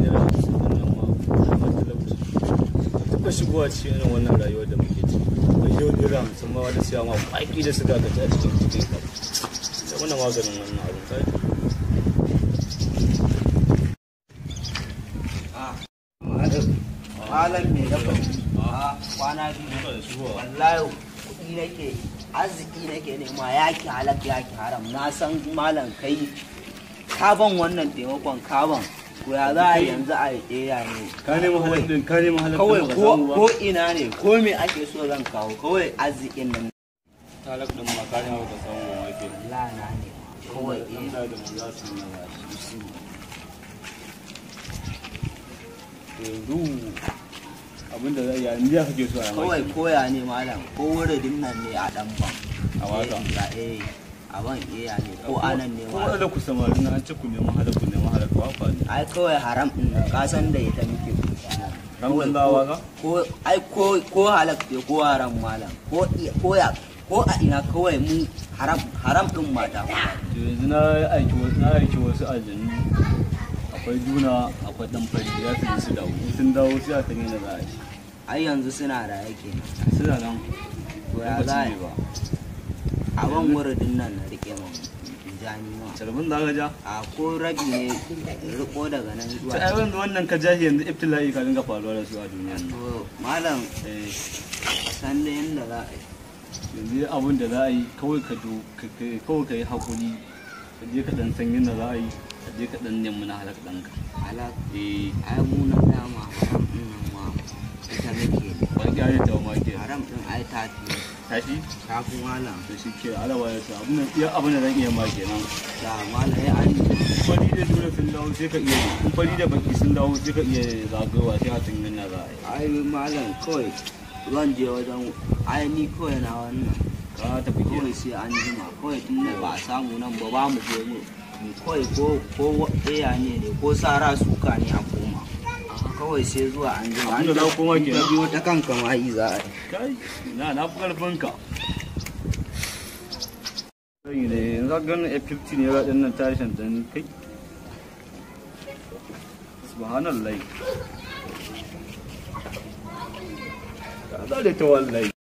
naira 50 din nan ma kamar talauci taɓa shigowa cikin irin wannan rayuwar da muke ciki bai yau naira 50 ma wani siya ma kwaki da suka ka ci a cikin cikin ka da wannan maganin wannan abin kai malam me dafa kwana biyu wallahi kuɗi nake arziki nake nema yaki halak yaki haram na san malam kai kaban wannan taimakon kaban ko ya za a yanzu a yi ɗaya ne ka nemi halak kawai ko ina ne ko me ake so zan kawo kawai arzikin nan halak din ma ka nemi ka samu wake wallahi na ne kawai da mu za su yi na su yanzu abinda zai yi indiya kake so a kawai koya ne malam ko wuridin nan ne a dan ban a wata a ban iya ne ko anan ne ko da ku samari na an ce ku neman halak wafa ne ai kawai haram din nan ka san da ita muke ramin dawa ka ko ai ko halak ne ko haram malam ko a ina kawai mu haram din mata yanzu na aiki wasu aljanu akwai juna akwai dan fari ya fi su dawo sun dawo sai a tanye da za a yi ai yanzu suna da yake suna nan ko ya za a yi ba a ban wuridin nan na rike mun jani ma carbin da ka ja a ko rabi ne riko daga nan zuwa sai ai wannan ka jahi yanzu ibtila'i ka dinga faruwa da su a duniya to malam san da yanda za a yi yanzu abin da za a yi kawai ka yi hakuri ka je ka dan san yadda za a yi ka je ka dan nemi na halak ɗanka halak ai mu na dama haram din nan ma ita nake ba ki aje ta ma ke haram din ai tafi malam to shi ke alawa ya sa abin da zan iya ma kenan da malam ya an fari da dole sun dawo sai ka iya in fari da baki sun dawo sai ka iya zagawa sai ka san yadda za a yi ai malam kawai zan je wajen ai ni kawai na wannan ka tafi kawai sai an jima kawai tun da ba a samu nan ba mu je mu kawai ko ɗaya ne ko sara suka ne a koma kawai sai zuwa an jima an da koma ke ta biyo ta kanka ma yi za a yi kai na fi karfin ka sai ne yanzu ka ganin F50 ne ga dinnan tarishin dan kai subhanallah ka da ta wallahi